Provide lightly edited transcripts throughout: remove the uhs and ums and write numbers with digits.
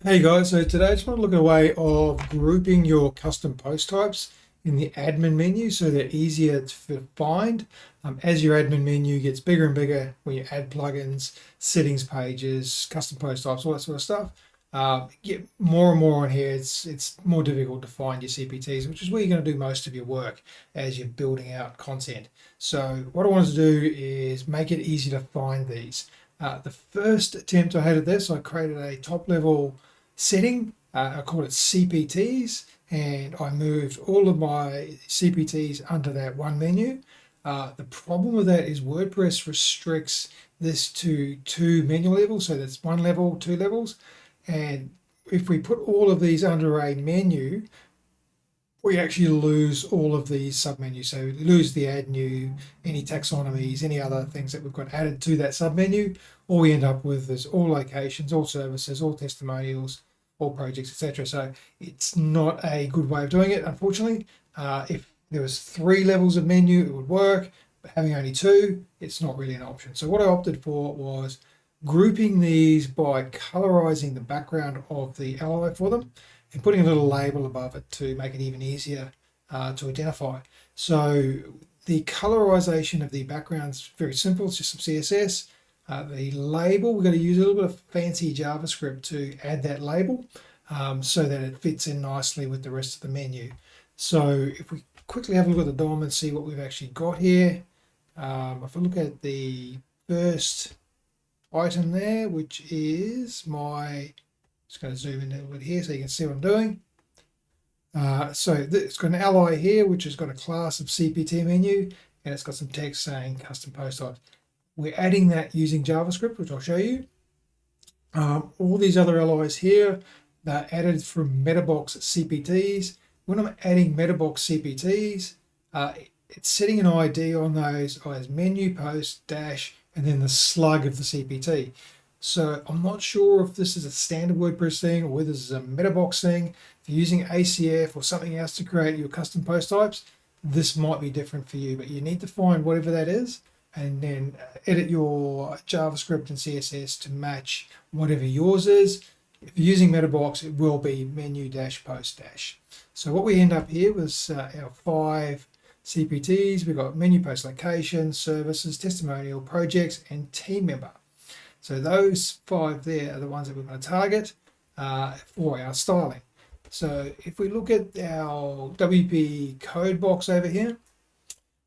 Hey guys, so today I just want to look at a way of grouping your custom post types in the admin menu so they're easier to find. As your admin menu gets bigger and bigger, when you add plugins, settings pages, custom post types, all that sort of stuff, get more and more on here. It's more difficult to find your CPTs, which is where you're going to do most of your work as you're building out content. So what I wanted to do is make it easy to find these. The first attempt I had at this, I created a top level setting. I called it CPTs, and I moved all of my CPTs under that one menu. The problem with that is WordPress restricts this to two menu levels, so that's one level, two levels. And if we put all of these under a menu, we actually lose all of these submenus. So we lose the add new, any taxonomies, any other things that we've got added to that submenu. All we end up with is all locations, all services, all testimonials, all projects, etc. So it's not a good way of doing it, unfortunately. If there was three levels of menu, it would work, but having only two, it's not really an option. So what I opted for was grouping these by colorizing the background of the ally for them and putting a little label above it to make it even easier to identify. So the colorization of the background is very simple. It's just some CSS. The label, we're going to use a little bit of fancy JavaScript to add that label so that it fits in nicely with the rest of the menu. So if we quickly have a look at the DOM and see what we've actually got here. If I look at the first item there, which is just going to zoom in a little bit here so you can see what I'm doing. So it's got an ally here, which has got a class of CPT menu, and it's got some text saying custom post types. We're adding that using JavaScript, which I'll show you. All these other allies here, they're added from Metabox CPTs. When I'm adding Metabox CPTs, it's setting an ID on those as menu, post, dash, and then the slug of the CPT. So I'm not sure if this is a standard WordPress thing or whether this is a Metabox thing. If you're using ACF or something else to create your custom post types, this might be different for you, but you need to find whatever that is and then edit your JavaScript and CSS to match whatever yours is. If you're using Metabox, it will be menu dash post dash. So what we end up here was our 5 CPTs. We've got menu, post, location, services, testimonial, projects, and team member. So those 5 there are the ones that we're going to target for our styling. So if we look at our WP code box over here,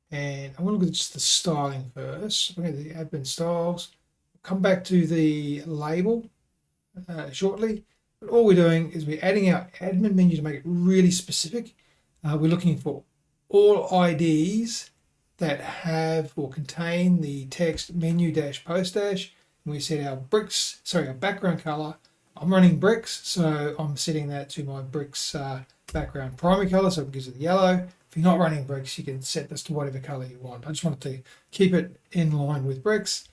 and I want to look at just the styling first. Look at the admin styles. Come back to the label shortly. But all we're doing is we're adding our admin menu to make it really specific. We're looking for all IDs that have or contain the text menu dash post dash. And we set our our background color. I'm running bricks, so I'm setting that to my bricks background primary color, so it gives it the yellow. If you're not running bricks, you can set this to whatever color you want. I just wanted to keep it in line with bricks.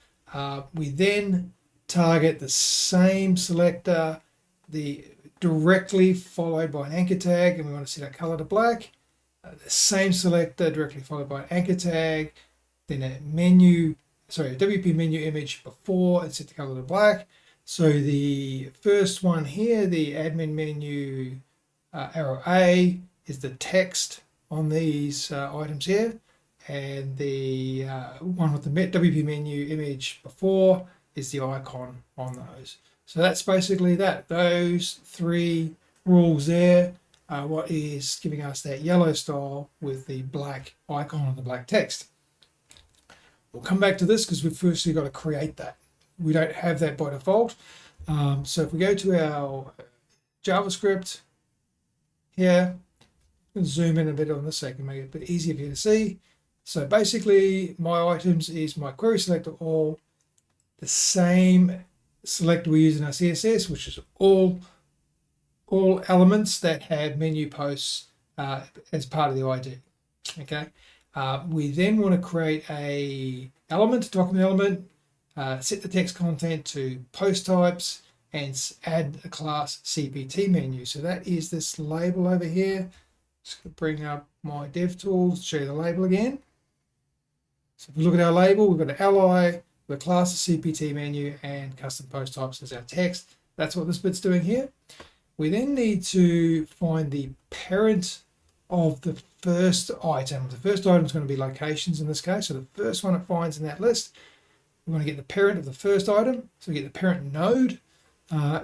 We then target the same selector, the directly followed by an anchor tag, and we want to set our color to black. The same selector directly followed by an anchor tag, then a WP menu image before and set the color to black. So the first one here, the admin menu arrow A, is the text on these items here, and the one with the WP menu image before is the icon on those. So that's basically that. Those 3 rules there are what is giving us that yellow style with the black icon and the black text. We'll come back to this because we've firstly got to create that. We don't have that by default. So if we go to our JavaScript here, I'll zoom in a bit on this so I can make it a bit easier for you to see. So basically my items is my query selector all, the same selector we use in our CSS, which is all elements that have menu posts as part of the ID. Okay. We then want to create a document element, set the text content to post types, and add a class CPT menu. So that is this label over here. Just going to bring up my dev tools, show you the label again. So if we look at our label, we've got an ally, the class of CPT menu, and custom post types as our text. That's what this bit's doing here. We then need to find the parent of the first item. The first item is going to be locations in this case. So the first one it finds in that list, we want to get the parent of the first item. So we get the parent node,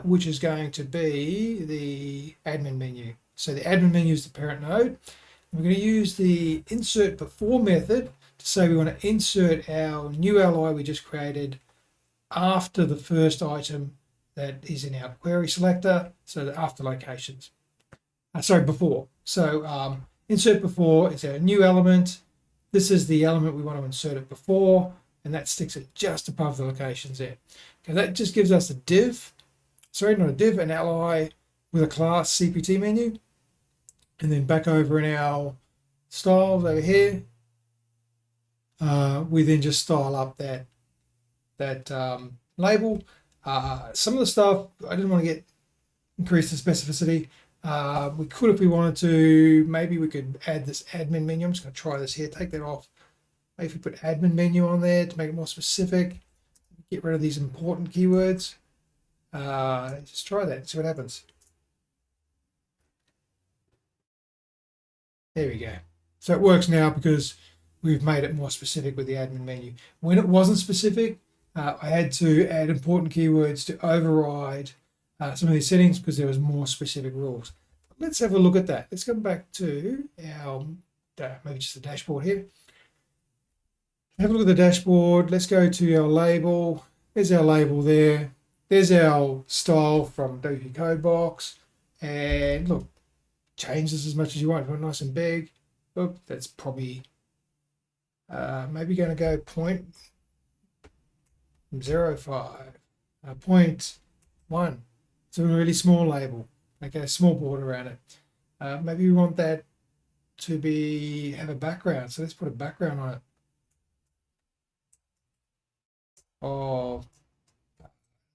which is going to be the admin menu. So the admin menu is the parent node. We're going to use the insert before method to say we want to insert our new ally we just created after the first item that is in our query selector, so after locations. Before. So insert before is our new element. This is the element we want to insert it before, and that sticks it just above the locations there. Okay, that just gives us a div, an ally with a class CPT menu. And then back over in our styles over here, we then just style up that label. Some of the stuff I didn't want to increase the specificity. We could, if we wanted to, maybe we could add this admin menu. I'm just going to try this here, take that off. Maybe if we put admin menu on there to make it more specific, get rid of these important keywords. Just try that and see what happens. There we go. So it works now because we've made it more specific with the admin menu. When it wasn't specific, I had to add important keywords to override some of these settings because there was more specific rules. Let's have a look at that. Let's come back to our, maybe just the dashboard here. Have a look at the dashboard. Let's go to our label. There's our label there. There's our style from WP Code Box. And look, change this as much as you want. If you want nice and big. Oh, that's probably maybe going to go 0.05, 0.1. It's a really small label. Okay, a small border around it. Maybe we want that to have a background. So let's put a background on it. Oh,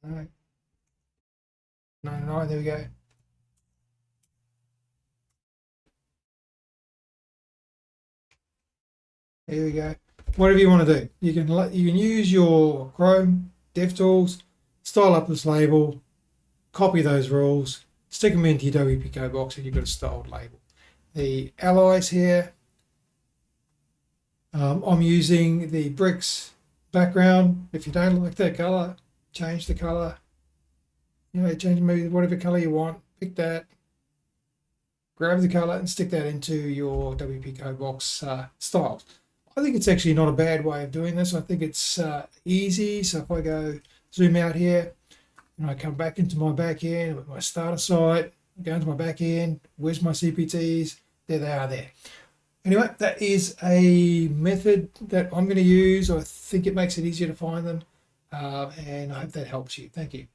no, there we go. There we go. Whatever you want to do, you can use your Chrome DevTools, style up this label, copy those rules, stick them into your WP Code Box, and you've got a styled label. The allies here, I'm using the bricks background. If you don't like that color, change the color. Change maybe whatever color you want. Pick that. Grab the color and stick that into your WP Code Box styles. I think it's actually not a bad way of doing this. I think it's easy. So if I go zoom out here and I come back into my back end with my starter site, go into my back end, where's my CPTs? There they are there. Anyway, that is a method that I'm going to use. I think it makes it easier to find them. And I hope that helps you. Thank you.